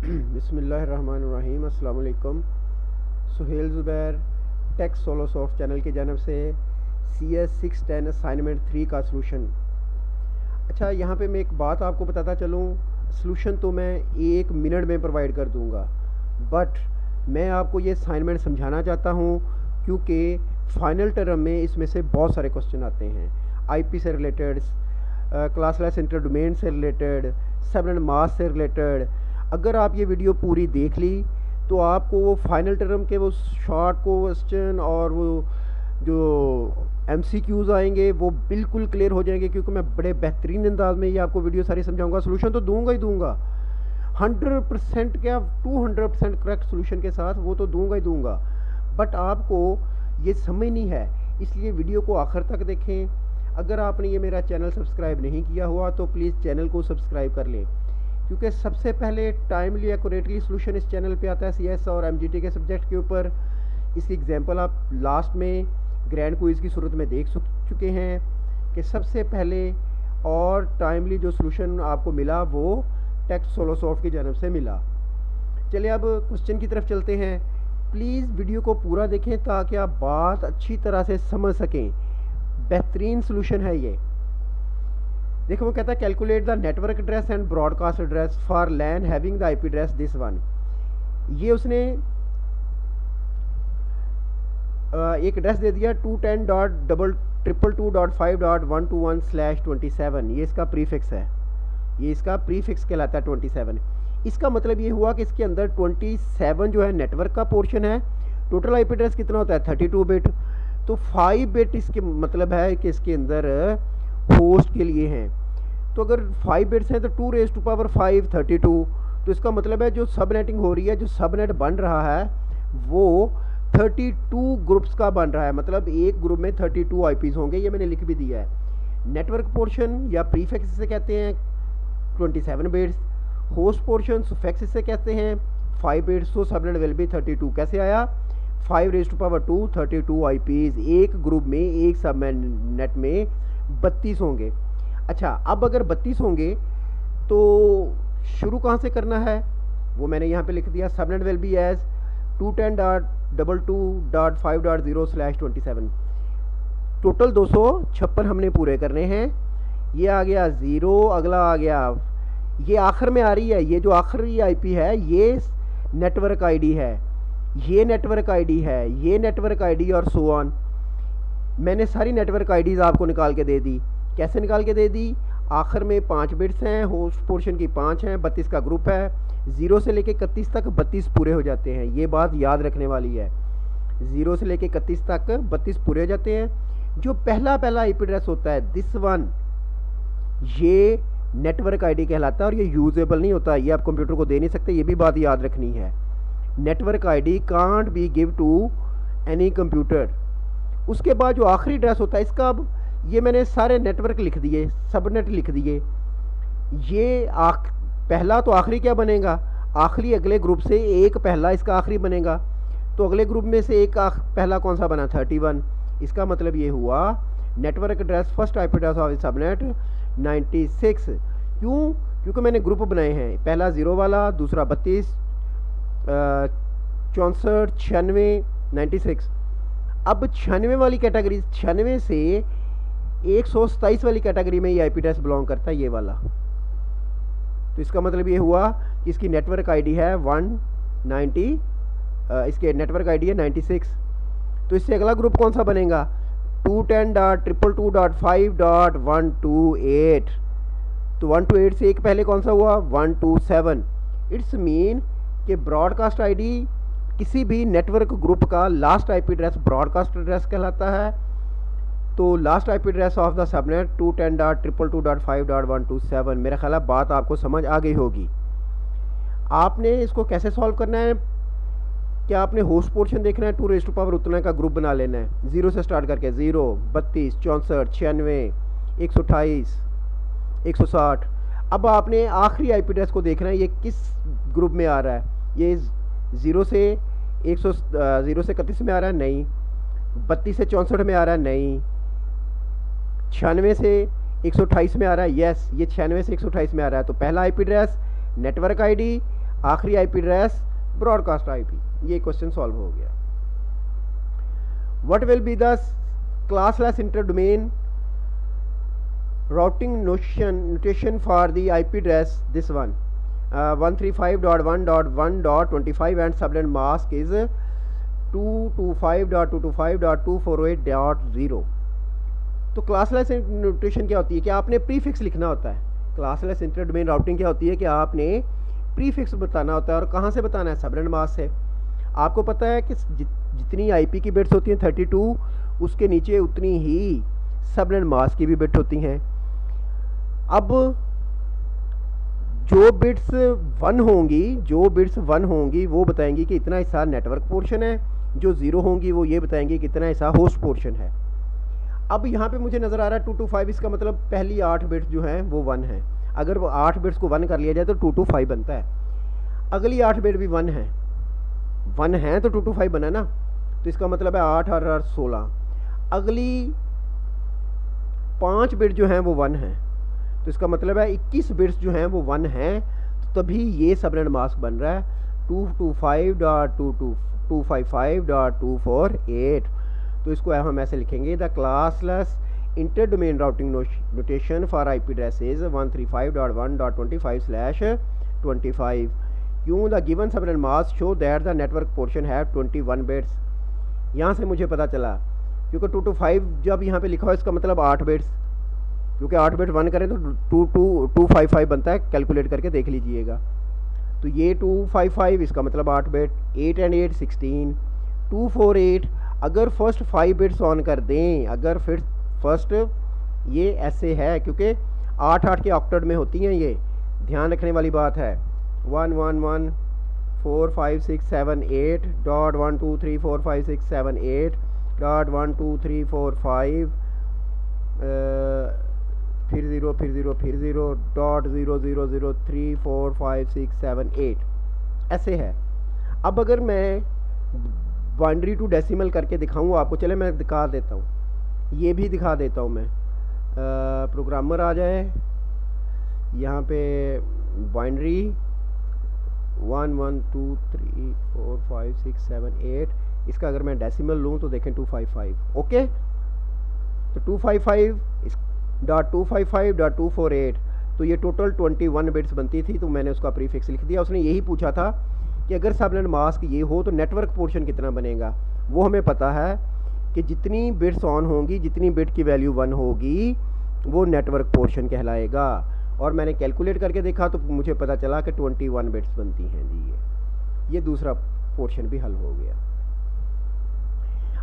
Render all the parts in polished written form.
बिस्मिल्लाहिर्रहमानिर्रहीम। अस्सलाम वालेकुम। Suhail Zubair tech solo soft channel की जानब से CS 610 असाइनमेंट 3 का सलूशन। अच्छा, यहाँ पे मैं एक बात आपको बताता चलूँ, सलूशन तो मैं 1 मिनट में प्रोवाइड कर दूँगा, बट मैं आपको ये असाइनमेंट समझाना चाहता हूँ क्योंकि फ़ाइनल टर्म में इसमें से बहुत सारे क्वेश्चन आते हैं, IP से रिलेटेड, क्लासलेस इंटरडोमेन से रिलेटेड, सबनेट मास्क से रिलेटेड। अगर आप ये वीडियो पूरी देख ली तो आपको वो फाइनल टर्म के वो शॉर्ट क्वेश्चन और वो जो MCQs आएंगे वो बिल्कुल क्लियर हो जाएंगे, क्योंकि मैं बड़े बेहतरीन अंदाज में ये आपको वीडियो सारी समझाऊंगा। सोल्यूशन तो दूंगा ही दूंगा, 100% क्या 200% करेक्ट सोल्यूशन के साथ, वो तो दूंगा ही दूंगा, बट आपको ये समझनी है, इसलिए वीडियो को आखिर तक देखें। अगर आपने ये मेरा चैनल सब्सक्राइब नहीं किया हुआ तो प्लीज़ चैनल को सब्सक्राइब कर लें, क्योंकि सबसे पहले टाइमली एक्यूरेटली सॉल्यूशन इस चैनल पे आता है CS और MGT के सब्जेक्ट के ऊपर। इसकी एग्जांपल आप लास्ट में ग्रैंड क्विज़ की सूरत में देख चुके हैं कि सबसे पहले और टाइमली जो सॉल्यूशन आपको मिला वो टेक सोलो सॉफ्ट की जानब से मिला। चलिए अब क्वेश्चन की तरफ चलते हैं। प्लीज़ वीडियो को पूरा देखें ताकि आप बात अच्छी तरह से समझ सकें। बेहतरीन सॉल्यूशन है ये। देखो, वो कहता है calculate the network address and broadcast address for LAN having the IP address this one. ये उसने एक एड्रेस दे दिया 210.222.5.121/27। ये इसका प्रीफिक्स है, ये इसका प्रीफिक्स कहलाता है 27। इसका मतलब ये हुआ कि इसके अंदर 27 जो है नेटवर्क का पोर्शन है। टोटल IP एड्रेस कितना होता है 32 बिट, तो 5 बिट इसके मतलब है कि इसके अंदर होस्ट के लिए हैं। तो अगर 5 बिट्स हैं तो 2⁵ 32, तो इसका मतलब है जो सबनेटिंग हो रही है, जो सबनेट बन रहा है वो 32 ग्रुप्स का बन रहा है, मतलब एक ग्रुप में 32 IPs होंगे। ये मैंने लिख भी दिया है। नेटवर्क पोर्शन या प्रीफिक्स इसे कहते हैं 27 बिट्स, होस्ट पोर्शन सुफिक्स इसे कहते हैं 5 बिट्स। तो सबनेट विल बी 32। कैसे आया? 5⁵2 32 IPs एक ग्रुप में, एक सबनेट में 32 होंगे। अच्छा, अब अगर 32 होंगे तो शुरू कहाँ से करना है वो मैंने यहाँ पे लिख दिया। Subnet will be as 210.22.5.0/27। Total 256 हमने पूरे करने हैं। ये आ गया 0, अगला आ गया, ये आखिर में आ रही है, ये जो आखिरी IP है ये नेटवर्क ID है, ये नेटवर्क ID है, ये नेटवर्क ID और सो ऑन। मैंने सारी नेटवर्क IDs आपको निकाल के दे दी। कैसे निकाल के दे दी? आखिर में 5 बिट्स हैं, होस्ट पोर्शन की 5 हैं, 32 का ग्रुप है। 0 से लेके 31 तक 32 पूरे हो जाते हैं, ये बात याद रखने वाली है। 0 से लेके 31 तक 32 पूरे हो जाते हैं। जो पहला IP एड्रेस होता है दिस वन, ये नेटवर्क ID कहलाता है और ये यूजेबल नहीं होता, ये आप कंप्यूटर को दे नहीं सकते, ये भी बात याद रखनी है। Network ID can't be give to any computer. उसके बाद जो आखिरी एड्रेस होता है इसका, अब ये मैंने सारे नेटवर्क लिख दिए, सबनेट लिख दिए। ये पहला तो आखिरी क्या बनेगा? आखिरी अगले ग्रुप से एक पहला इसका आखिरी बनेगा, तो अगले ग्रुप में से एक पहला कौन सा बना? 31। इसका मतलब ये हुआ network address first IP address of subnet 96। क्यों? क्योंकि मैंने ग्रुप बनाए हैं, पहला 0 वाला, दूसरा 32, 64, 96, 96। अब 96 वाली कैटेगरी, 96 से 127 वाली कैटेगरी में ये IP एड्रेस बिलोंग करता है, ये वाला। तो इसका मतलब ये हुआ कि इसकी नेटवर्क ID है 190, इसके नेटवर्क ID है 96। तो इससे अगला ग्रुप कौन सा बनेगा? 210.222.5.128। तो 128 से एक पहले कौन सा हुआ? 127। इट्स मीन कि ब्रॉडकास्ट ID किसी भी नेटवर्क ग्रुप का last IP address broadcast address कहलाता है। तो last IP address of the subnet 210.222.5.127। मेरा ख्याल है बात आपको समझ आ गई होगी। आपने इसको कैसे सॉल्व करना है? क्या आपने होस्ट पोर्शन देखना है? 2⁵ उतना का ग्रुप बना लेना है, 0 से स्टार्ट करके 0, 32, 64, 96, 128, 160। अब आपने आखिरी IP एड्रेस को देखना है, ये किस ग्रुप में आ रहा है। ये 0 से 31 में आ रहा है? नहीं। 32 से 64 में आ रहा है? नहीं। 96 से 128 में आ रहा है? यस, ये 96 से 128 में आ रहा है। तो पहला IP एड्रेस नेटवर्क ID, आखिरी आईपी एड्रेस ब्रॉडकास्ट आईपी। ये क्वेश्चन सॉल्व हो गया। What will be the classless inter domain routing notation for the IP address this one 135.1.1.25 and subnet mask is 225.225.248.0। तो क्लासलेस नोटेशन क्या होती है कि आपने प्रीफिक्स लिखना होता है। क्लासलेस इंटर डोमेन राउटिंग क्या होती है कि आपने प्रीफिक्स बताना होता है, और कहाँ से बताना है, सबनेट मास्क से। आपको पता है कि जितनी आईपी की बिट्स होती हैं 32, उसके नीचे उतनी ही सबनेट मास्क की भी बिट होती हैं। अब जो बिट्स 1 होंगी वो बताएंगी कि इतना हिस्सा नेटवर्क पोर्शन है, जो 0 होंगी वो ये बताएंगी कि इतना हिस्सा होस्ट पोर्शन है। अब यहाँ पे मुझे नज़र आ रहा है 225, इसका मतलब पहली 8 बिट्स जो हैं वो 1 है। अगर वो 8 बिट्स को 1 कर लिया जाए तो 225 बनता है। अगली 8 बिट भी 1 है तो 225 बना ना, तो इसका मतलब है 8 और 16। अगली 5 बिट जो हैं वो 1 है, तो इसका मतलब है 21 बिट्स जो हैं वो 1 हैं, तो तभी ये सबनेट मास्क बन रहा है 225.255.248। तो इसको हम ऐसे लिखेंगे, the classless inter domain routing notation for IP addresses 135.1.25/25। क्यों the given subnet mask show that the network portion have 21 bits. यहाँ से मुझे पता चला क्योंकि 225 जब यहाँ पे लिखा हो इसका मतलब 8 बिट्स, क्योंकि 8 बिट 1 करें तो 255 बनता है, कैलकुलेट करके देख लीजिएगा। तो ये 255 इसका मतलब 8 बिट, 8 and 8 16, 248। अगर फर्स्ट 5 बिट्स ऑन कर दें, अगर फिर फर्स्ट ये ऐसे है क्योंकि 8 के ऑक्टेट में होती हैं, ये ध्यान रखने वाली बात है। 1114567 8.1234567 8.12345 फिर 0 फिर 0 फिर 0.000345678 ऐसे है। अब अगर मैं बाइनरी टू डेसिमल करके दिखाऊँ आपको, चले मैं दिखा देता हूँ, ये भी दिखा देता हूँ मैं। प्रोग्रामर आ जाए, यहाँ पे बाइनरी 1 1 2 3 4 5 6 7 8, इसका अगर मैं डेसिमल लूँ तो देखें 255। ओके, तो 255.255.248, तो ये टोटल 21 बिट्स बनती थी, तो मैंने उसका प्रीफिक्स लिख दिया। उसने यही पूछा था कि अगर सबनेट मास्क ये हो तो नेटवर्क पोर्शन कितना बनेगा। वो हमें पता है कि जितनी बिट्स ऑन होंगी, जितनी बिट की वैल्यू 1 होगी, वो नेटवर्क पोर्शन कहलाएगा। और मैंने कैलकुलेट करके देखा तो मुझे पता चला कि 21 बिट्स बनती हैं जी। ये दूसरा पोर्शन भी हल हो गया।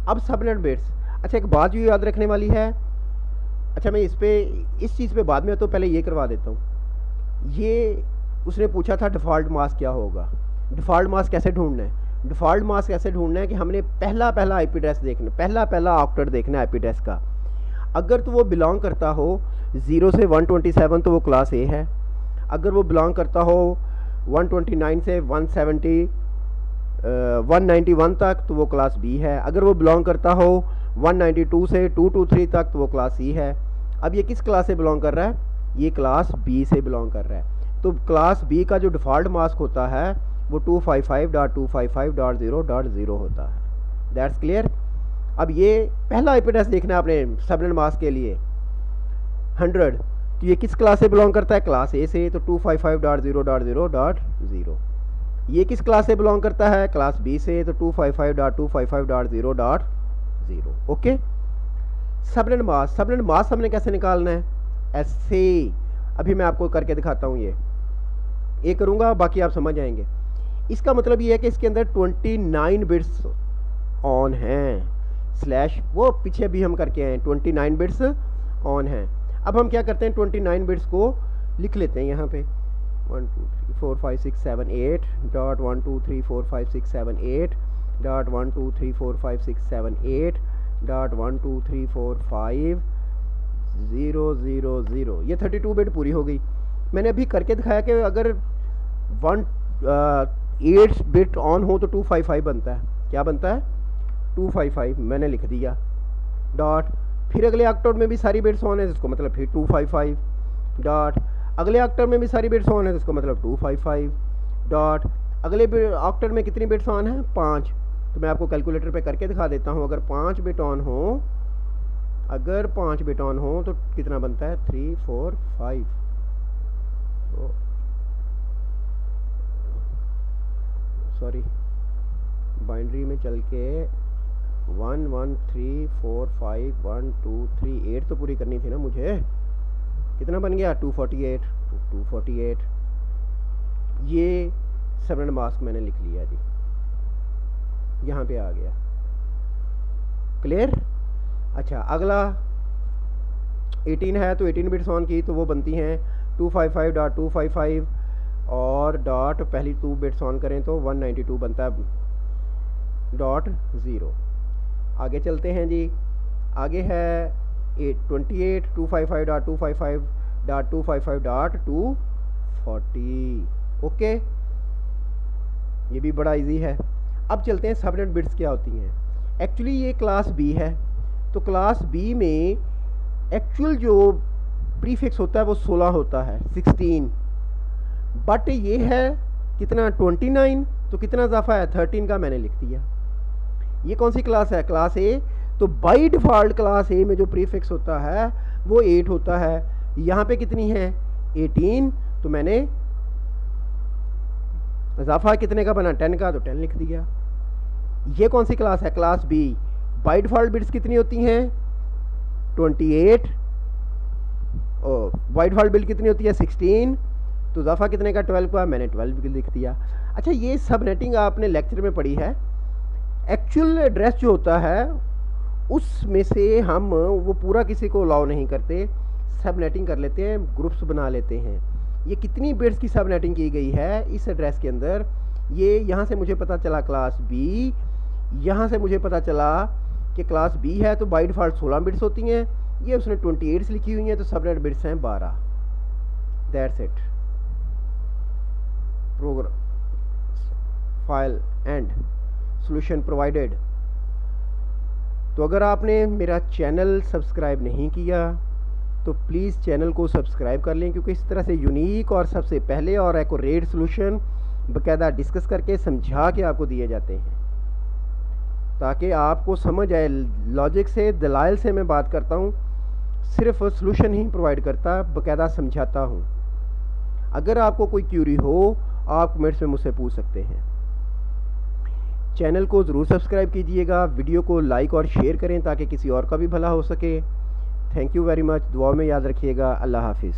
अब सबनेट बिट्स, अच्छा एक बात जो याद रखने वाली है, अच्छा मैं इस चीज़ पे बाद में तो पहले ये करवा देता हूँ। ये उसने पूछा था डिफ़ॉल्ट मास्क क्या होगा, डिफ़ॉल्ट मास्क कैसे ढूंढना है। डिफ़ॉल्ट मास्क ऐसे ढूंढना है कि हमने पहला आईपी एड्रेस देखना, पहला ऑक्टेट देखना है आईपी एड्रेस का। अगर तो वो बिलोंग करता हो 0 से 127 तो वो क्लास ए है। अगर वो बिलोंग करता हो 129 से 191 तक तो वो क्लास बी है। अगर वो बिलोंग करता हो 192 से 223 तक तो वो क्लास सी है। अब ये किस क्लास से बिलोंग कर रहा है, ये क्लास बी से बिलोंग कर रहा है। तो क्लास बी का जो डिफ़ॉल्ट मास्क होता है वो 255.255.0.0 होता है। That's clear. अब ये पहला आईपी एड्रेस देखना है आपने सबनेट मास्क के लिए 100, तो ये किस क्लास से बिलोंग करता है, क्लास ए से, तो 255.0.0.0। ये किस क्लास से बिलोंग करता है, क्लास बी से, तो 255.255.0.0। ओके, सबनेट मास्क हमने कैसे निकालना है, ऐसे। अभी मैं आपको करके दिखाता हूँ, ये करूँगा, बाकी आप समझ जाएंगे। इसका मतलब ये है कि इसके अंदर 29 बिट्स ऑन हैं, स्लैश वो पीछे भी हम करके आए, 29 बिट्स ऑन हैं। अब हम क्या करते हैं, 29 बिट्स को लिख लेते हैं यहाँ पे 1234567.8.1234567.8.12345.000। ये 32 बिट पूरी हो गई। मैंने अभी करके दिखाया कि अगर 8 बिट ऑन हो तो 255 बनता है। क्या बनता है, 255 मैंने लिख दिया डॉट। फिर अगले ऑक्टेट में भी सारी बिट्स ऑन है, जिसको मतलब फिर 255 डॉट। अगले ऑक्टेट में भी सारी बिट्स ऑन है, जिसको मतलब 255 डॉट। अगले ऑक्टेट में कितनी बिट्स ऑन है? 5। तो मैं आपको कैलकुलेटर पे करके दिखा देता हूँ। अगर 5 बिट ऑन हो, अगर 5 बिट ऑन हो तो कितना बनता है? 3 4 5। सॉरी, बाइनरी में चल के 1 1 3 4 5 1 2 3 8 तो पूरी करनी थी ना मुझे। कितना बन गया? 248। 248 ये 7 मास्क मैंने लिख लिया जी, यहाँ पे आ गया। क्लियर? अच्छा, अगला 18 है तो 18 बिट्स ऑन की तो वो बनती हैं 255.255 और डॉट पहली 2 बिट्स ऑन करें तो 192 बनता है डॉट 0। आगे चलते हैं जी। आगे है 28 255.255.255.240। ओके, ये भी बड़ा इजी है। अब चलते हैं सबनेट बिट्स क्या होती हैं। एक्चुअली ये क्लास बी है, तो क्लास बी में एक्चुअल जो प्रीफिक्स होता है वो 16 होता है, 16। बट ये है कितना? 29। तो कितना इजाफा है? 13 का मैंने लिख दिया। ये कौन सी क्लास है? क्लास ए। तो बाई डिफ़ॉल्ट क्लास ए में जो प्रीफिक्स होता है वो 8 होता है। यहाँ पे कितनी है? 18। तो मैंने इजाफा कितने का बना? 10 का, तो 10 लिख दिया। ये कौन सी क्लास है? Class B. By default bits कितनी होती हैं? 28। और बाई डिफ़ॉल्ट बिट कितनी होती है? 16। तो इजाफा कितने का? 12 का, मैंने 12 लिख दिया। अच्छा, ये सब नेटिंग आपने लेक्चर में पढ़ी है। एक्चुअल एड्रेस जो होता है उसमें से हम वो पूरा किसी को अलाउ नहीं करते, सब नेटिंग कर लेते हैं, ग्रुप्स बना लेते हैं। ये कितनी बिट्स की सब नेटिंग की गई है इस एड्रेस के अंदर? ये यहाँ से मुझे पता चला क्लास बी, यहाँ से मुझे पता चला कि क्लास बी है तो बाई डिफ़ॉल्ट 16 बिट्स होती हैं। ये उसने 28 लिखी हुई हैं तो सबनेट बिट्स हैं 12। That's it. Program file and solution provided. तो अगर आपने मेरा चैनल सब्सक्राइब नहीं किया तो प्लीज़ चैनल को सब्सक्राइब कर लें, क्योंकि इस तरह से यूनिक और सबसे पहले और एक्यूरेट सॉल्यूशन बाकायदा डिस्कस करके समझा के आपको दिए जाते हैं, ताकि आपको समझ आए। लॉजिक से, दलाइल से मैं बात करता हूँ, सिर्फ सॉल्यूशन ही प्रोवाइड करता, बाकायदा समझाता हूँ। अगर आपको कोई क्यूरी हो आप कमेंट्स में मुझसे पूछ सकते हैं। चैनल को ज़रूर सब्सक्राइब कीजिएगा, वीडियो को लाइक और शेयर करें ताकि किसी और का भी भला हो सके। Thank you very much. दुआ में याद रखिएगा। अल्लाह हाफिज़।